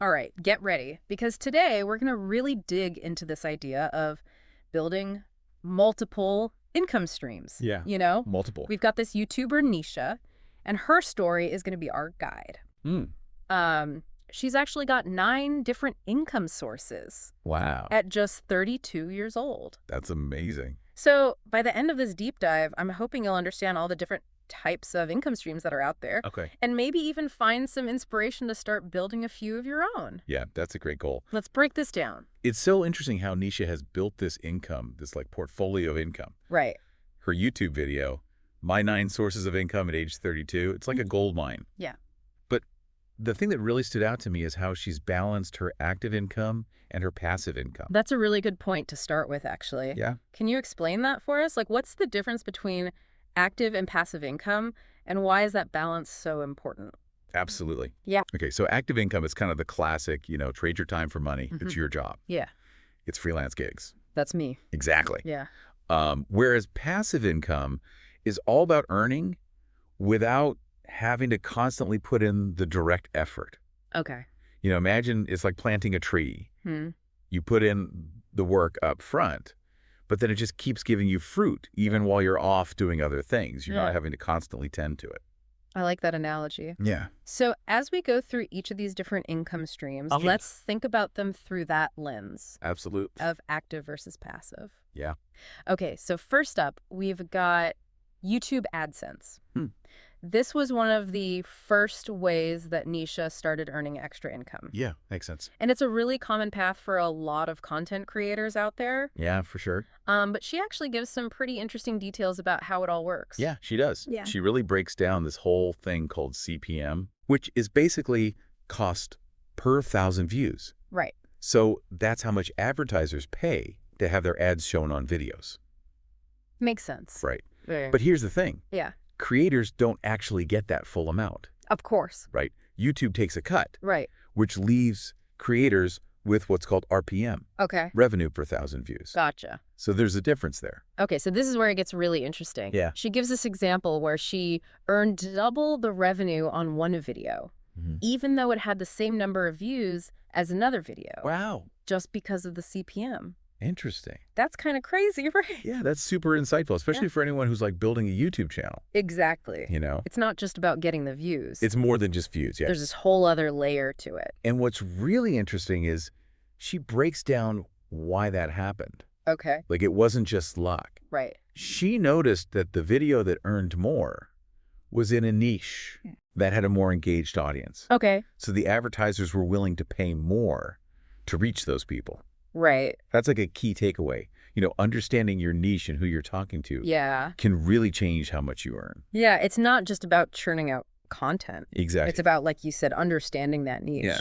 All right, get ready, because today we're going to really dig into this idea of building multiple income streams. Yeah, You know, multiple. we've got this YouTuber, Nisha, and her story is going to be our guide. Mm. She's actually got 9 different income sources Wow, at just 32 years old. that's amazing. So by the end of this deep dive, I'm hoping you'll understand all the different types of income streams that are out there Okay. and maybe even find some inspiration to start building a few of your own. Yeah, that's a great goal. Let's break this down. It's so interesting how Nisha has built this income, this like portfolio of income. Right. Her YouTube video, My 9 Sources of Income at age 32, it's like a gold mine. Yeah. But the thing that really stood out to me is how she's balanced her active income and her passive income. That's a really good point to start with, actually. Yeah. Can you explain that for us? Like, what's the difference between active and passive income, and why is that balance so important? Absolutely. Yeah. Okay, so active income is kind of the classic, trade your time for money. It's your job. Yeah, It's freelance gigs. that's me. Exactly. Yeah. Whereas passive income is all about earning without having to constantly put in the direct effort. Okay. Imagine it's like planting a tree. Hmm. You put in the work up front, but then it just keeps giving you fruit even while you're off doing other things. You're Yeah. not having to constantly tend to it. I like that analogy. Yeah. So as we go through each of these different income streams, Okay. let's think about them through that lens Absolutely. of active versus passive. Yeah. Okay, so first up, we've got YouTube AdSense. Hmm. This was one of the first ways that Nisha started earning extra income. Yeah, makes sense. And it's a really common path for a lot of content creators out there. Yeah, for sure. But she actually gives some pretty interesting details about how it all works. Yeah, she does. Yeah. She really breaks down this whole thing called CPM, which is basically cost per 1,000 views. Right. So that's how much advertisers pay to have their ads shown on videos. Makes sense. Right. Very- But here's the thing. yeah, Creators don't actually get that full amount, of course. right? YouTube takes a cut, Right. which leaves creators with what's called RPM, Okay. revenue per 1,000 views. Gotcha. So there's a difference there. Okay, so this is where it gets really interesting. Yeah. She gives this example where she earned double the revenue on one video, even though it had the same number of views as another video, Wow. just because of the CPM. Interesting. That's kind of crazy, right? Yeah, that's super insightful, especially for anyone who's like building a YouTube channel, Exactly. It's not just about getting the views. It's more than just views, yeah. There's this whole other layer to it. And what's really interesting is she breaks down why that happened. Okay. Like it wasn't just luck. Right. She noticed that the video that earned more was in a niche that had a more engaged audience. Okay. So the advertisers were willing to pay more to reach those people. Right. That's like a key takeaway. Understanding your niche and who you're talking to Yeah. can really change how much you earn. Yeah, it's not just about churning out content. Exactly. It's about, like you said, understanding that niche. Yeah.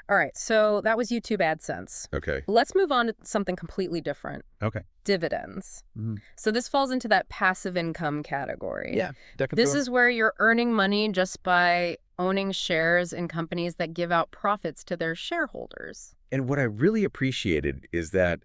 All right, so that was YouTube AdSense. Okay. Let's move on to something completely different. Okay. Dividends. Mhm. So this falls into that passive income category. Yeah. This is where you're earning money just by owning shares in companies that give out profits to their shareholders. And what I really appreciated is that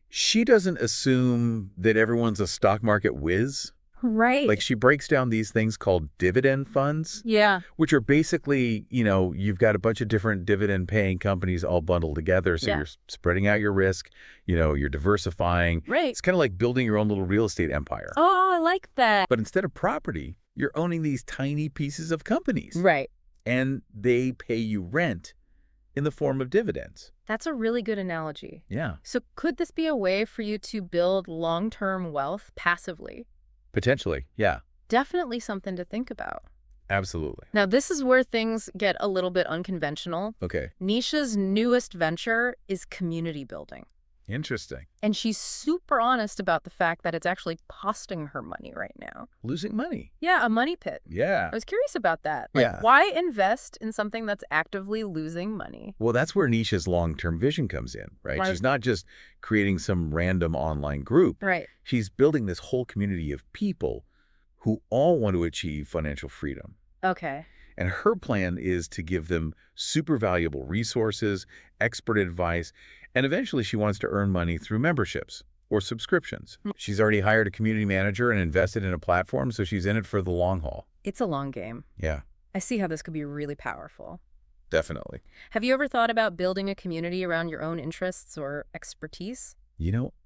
she doesn't assume that everyone's a stock market whiz. Right. Like she breaks down these things called dividend funds, Yeah. which are basically, you've got a bunch of different dividend paying companies all bundled together. So Yeah. you're spreading out your risk, you're diversifying. Right. It's kind of like building your own little real estate empire. Oh, I like that. But instead of property, you're owning these tiny pieces of companies. Right. And they pay you rent in the form of dividends. That's a really good analogy. Yeah. So could this be a way for you to build long-term wealth passively? Potentially. Yeah. Definitely something to think about. Absolutely. Now, this is where things get a little bit unconventional. Okay. Nisha's newest venture is community building. Interesting. And she's super honest about the fact that it's actually costing her money right now. Losing money. Yeah, a money pit. Yeah. I was curious about that. Like, Yeah. why invest in something that's actively losing money? Well, that's where Nisha's long-term vision comes in, right? Right. She's not just creating some random online group. Right. She's building this whole community of people who all want to achieve financial freedom. Okay. And her plan is to give them super valuable resources, expert advice, and eventually she wants to earn money through memberships or subscriptions. She's already hired a community manager and invested in a platform, so she's in it for the long haul. It's a long game. Yeah. I see how this could be really powerful. Definitely. Have you ever thought about building a community around your own interests or expertise?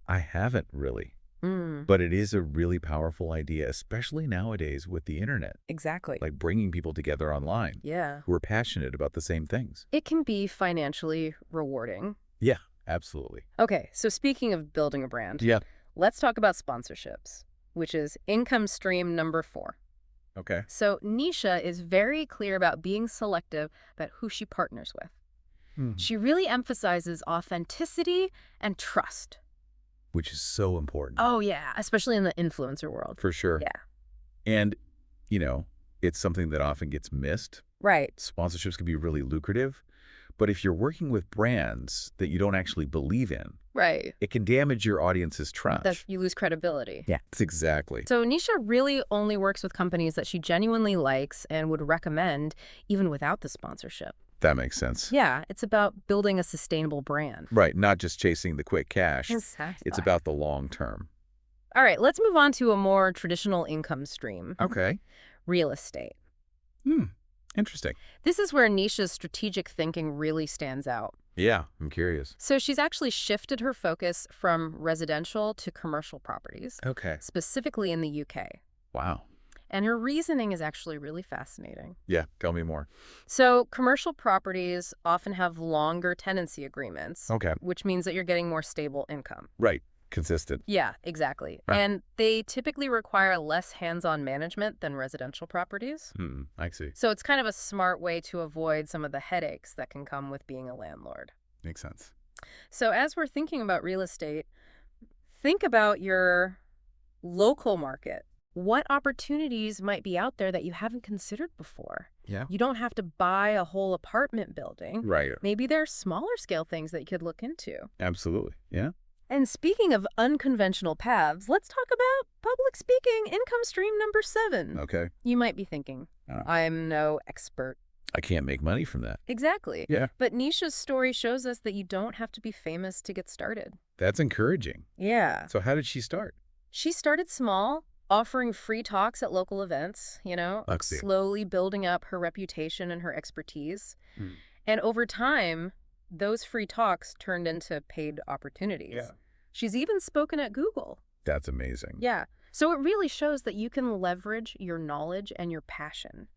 I haven't really, Mm, but it is a really powerful idea, especially nowadays with the internet, exactly. like bringing people together online Yeah. who are passionate about the same things. It can be financially rewarding. Yeah, absolutely. Okay, so speaking of building a brand, Yeah. let's talk about sponsorships, which is income stream number 4. Okay. So Nisha is very clear about being selective about who she partners with. Mhm. She really emphasizes authenticity and trust. Which is so important. Oh, yeah, especially in the influencer world. For sure. Yeah. And, it's something that often gets missed. Right. Sponsorships can be really lucrative, but if you're working with brands that you don't actually believe in, Right. it can damage your audience's trust. You lose credibility. Yeah, exactly. So Nisha really only works with companies that she genuinely likes and would recommend even without the sponsorship. That makes sense. Yeah, it's about building a sustainable brand. Right, not just chasing the quick cash. Exactly. It's about the long term. All right, let's move on to a more traditional income stream, Okay. real estate. Interesting. This is where Nisha's strategic thinking really stands out. Yeah, I'm curious. So she's actually shifted her focus from residential to commercial properties, Okay. specifically in the UK. Wow. And her reasoning is actually really fascinating. Yeah, tell me more. So commercial properties often have longer tenancy agreements, Okay. which means that you're getting more stable income. Right. Consistent. Yeah, exactly. Right. And they typically require less hands-on management than residential properties. I see. So it's kind of a smart way to avoid some of the headaches that can come with being a landlord. Makes sense. So as we're thinking about real estate, think about your local market. What opportunities might be out there that you haven't considered before? Yeah. You don't have to buy a whole apartment building. Right. Maybe there are smaller scale things that you could look into. Absolutely. Yeah. And speaking of unconventional paths, let's talk about public speaking, income stream number 7. Okay. You might be thinking, I'm no expert. I can't make money from that. Exactly. Yeah. But Nisha's story shows us that you don't have to be famous to get started. That's encouraging. Yeah. So how did she start? She started small, offering free talks at local events, I see. slowly building up her reputation and her expertise. And over time, those free talks turned into paid opportunities. Yeah. She's even spoken at Google. That's amazing. Yeah. So it really shows that you can leverage your knowledge and your passion.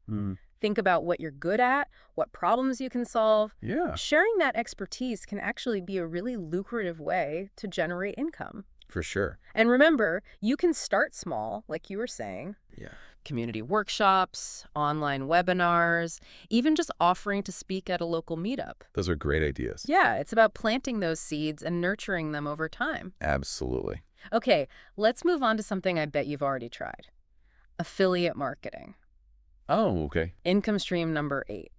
Think about what you're good at, what problems you can solve. Yeah. Sharing that expertise can actually be a really lucrative way to generate income. For sure. And remember, you can start small, like you were saying. Yeah. Community workshops, online webinars, even just offering to speak at a local meetup. Those are great ideas. Yeah, it's about planting those seeds and nurturing them over time. Absolutely. Okay, let's move on to something I bet you've already tried. Affiliate marketing. Oh, okay. Income stream number 8.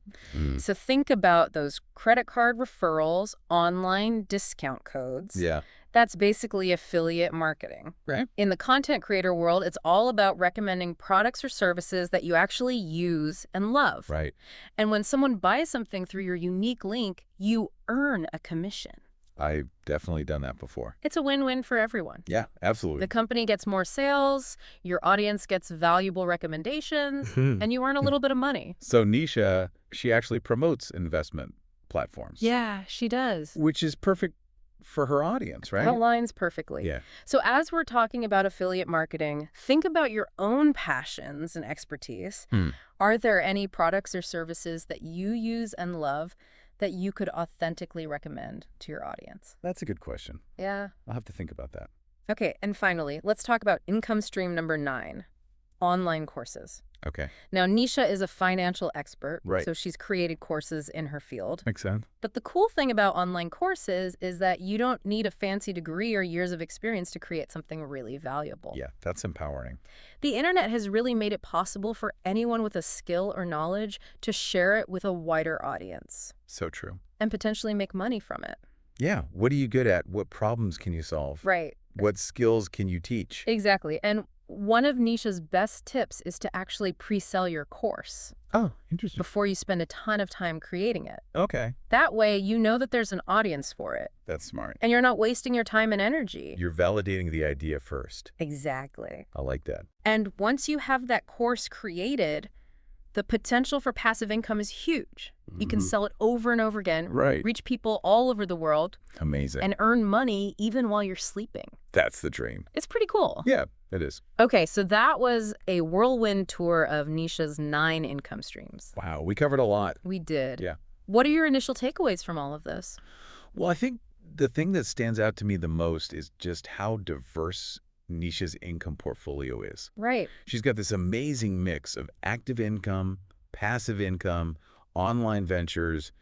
So think about those credit card referrals, online discount codes. Yeah. That's basically affiliate marketing. Right. In the content creator world, it's all about recommending products or services that you actually use and love. Right. And when someone buys something through your unique link, you earn a commission. I've definitely done that before. It's a win-win for everyone. Yeah, absolutely. The company gets more sales, your audience gets valuable recommendations, and you earn a little bit of money. So Nisha, she actually promotes investment platforms. Yeah, she does. Which is perfect for her audience, right? Aligns perfectly. Yeah. So as we're talking about affiliate marketing, think about your own passions and expertise. Are there any products or services that you use and love that you could authentically recommend to your audience? That's a good question. Yeah. I'll have to think about that. Okay, and finally, let's talk about income stream number 9, online courses. Okay. Now, Nisha is a financial expert, Right. so she's created courses in her field. Makes sense. But the cool thing about online courses is that you don't need a fancy degree or years of experience to create something really valuable. Yeah, that's empowering. The internet has really made it possible for anyone with a skill or knowledge to share it with a wider audience So true. and potentially make money from it. Yeah. What are you good at? What problems can you solve? Right. What skills can you teach? Exactly. And one of Nisha's best tips is to actually pre-sell your course Oh, interesting. before you spend a ton of time creating it. Okay. That way, you know that there's an audience for it, That's smart. and you're not wasting your time and energy. You're validating the idea first. Exactly. I like that. And once you have that course created, the potential for passive income is huge. You can sell it over and over again, Right. reach people all over the world, Amazing. and earn money even while you're sleeping. That's the dream. It's pretty cool. Yeah, it is. Okay, so that was a whirlwind tour of Nisha's 9 income streams. Wow, we covered a lot. We did. Yeah. What are your initial takeaways from all of this? Well, I think the thing that stands out to me the most is just how diverse Nisha's income portfolio is. Right. She's got this amazing mix of active income, passive income, online ventures,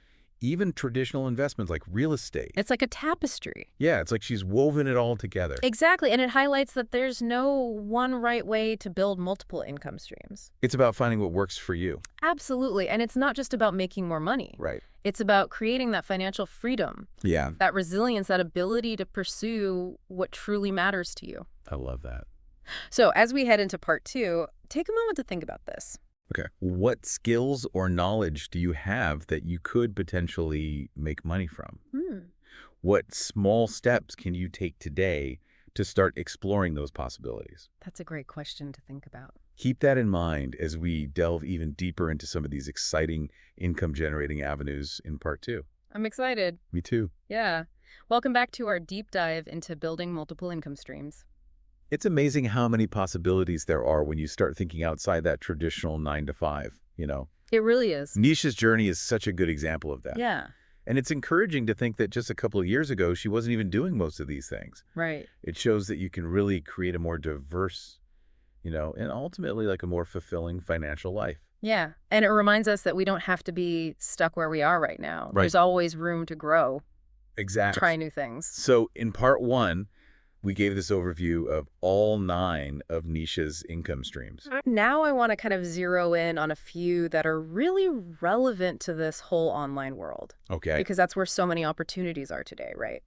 even traditional investments like real estate. It's like a tapestry. Yeah, it's like she's woven it all together. Exactly, and it highlights that there's no one right way to build multiple income streams. It's about finding what works for you. Absolutely, and it's not just about making more money. Right. It's about creating that financial freedom, Yeah, that resilience, that ability to pursue what truly matters to you. I love that. So as we head into part 2, take a moment to think about this. Okay. What skills or knowledge do you have that you could potentially make money from? What small steps can you take today to start exploring those possibilities? That's a great question to think about. Keep that in mind as we delve even deeper into some of these exciting income-generating avenues in part 2. I'm excited. Me too. Yeah. Welcome back to our deep dive into building multiple income streams. It's amazing how many possibilities there are when you start thinking outside that traditional 9 to 5, you know. It really is. Nisha's journey is such a good example of that. Yeah, And it's encouraging to think that just a couple of years ago, she wasn't even doing most of these things. right. It shows that you can really create a more diverse, and ultimately like a more fulfilling financial life. Yeah, and it reminds us that we don't have to be stuck where we are right now. Right. There's always room to grow, Exactly. try new things. So in part 1, we gave this overview of all 9 of Nisha's income streams. Now I want to kind of zero in on a few that are really relevant to this whole online world, Okay. because that's where so many opportunities are today, right?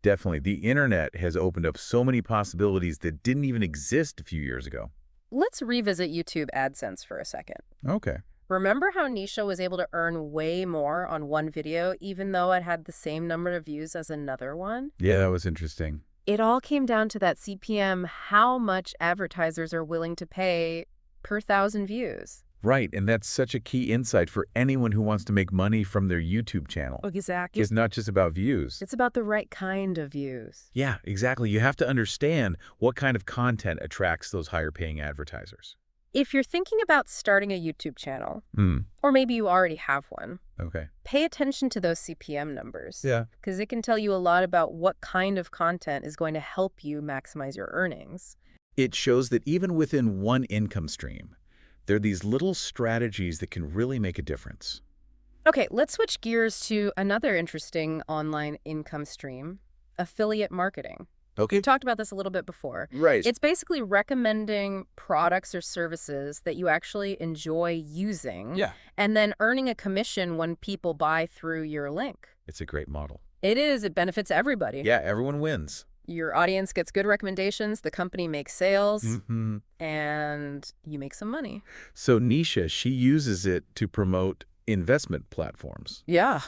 Definitely. The internet has opened up so many possibilities that didn't even exist a few years ago. Let's revisit YouTube AdSense for a second. Okay. Remember how Nisha was able to earn way more on one video, even though it had the same number of views as another one? Yeah, that was interesting. It all came down to that CPM, how much advertisers are willing to pay per 1,000 views. Right, and that's such a key insight for anyone who wants to make money from their YouTube channel. Exactly. It's not just about views. It's about the right kind of views. Yeah, exactly. You have to understand what kind of content attracts those higher paying advertisers. If you're thinking about starting a YouTube channel, or maybe you already have one, Okay. pay attention to those CPM numbers. Yeah. Because it can tell you a lot about what kind of content is going to help you maximize your earnings. It shows that even within one income stream, there are these little strategies that can really make a difference. Okay, let's switch gears to another interesting online income stream, affiliate marketing. Okay. We talked about this a little bit before. Right. It's basically recommending products or services that you actually enjoy using, Yeah. and then earning a commission when people buy through your link. It's a great model. It is. It benefits everybody. Yeah, everyone wins. Your audience gets good recommendations, the company makes sales, Mm-hmm. and you make some money. So Nisha, she uses it to promote investment platforms, Yeah.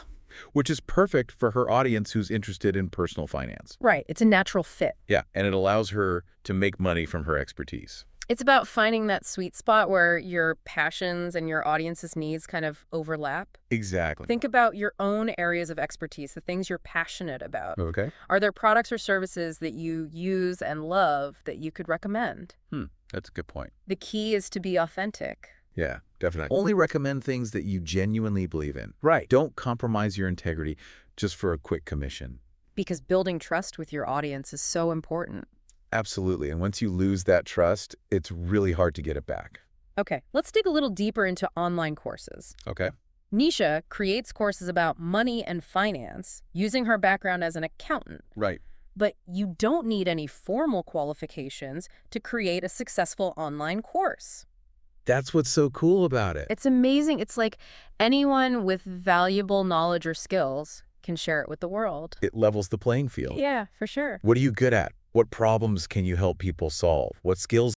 which is perfect for her audience who's interested in personal finance. Right. It's a natural fit. Yeah, and it allows her to make money from her expertise. It's about finding that sweet spot where your passions and your audience's needs kind of overlap. Exactly. Think about your own areas of expertise, the things you're passionate about. Okay. Are there products or services that you use and love that you could recommend? That's a good point. The key is to be authentic. Yeah, definitely. Only recommend things that you genuinely believe in. Right. Don't compromise your integrity just for a quick commission. Because building trust with your audience is so important. Absolutely. And once you lose that trust, it's really hard to get it back. Okay, let's dig a little deeper into online courses. Okay. Nisha creates courses about money and finance using her background as an accountant. Right. But you don't need any formal qualifications to create a successful online course. That's what's so cool about it. It's amazing. It's like anyone with valuable knowledge or skills can share it with the world. It levels the playing field. Yeah, for sure. What are you good at? What problems can you help people solve? What skills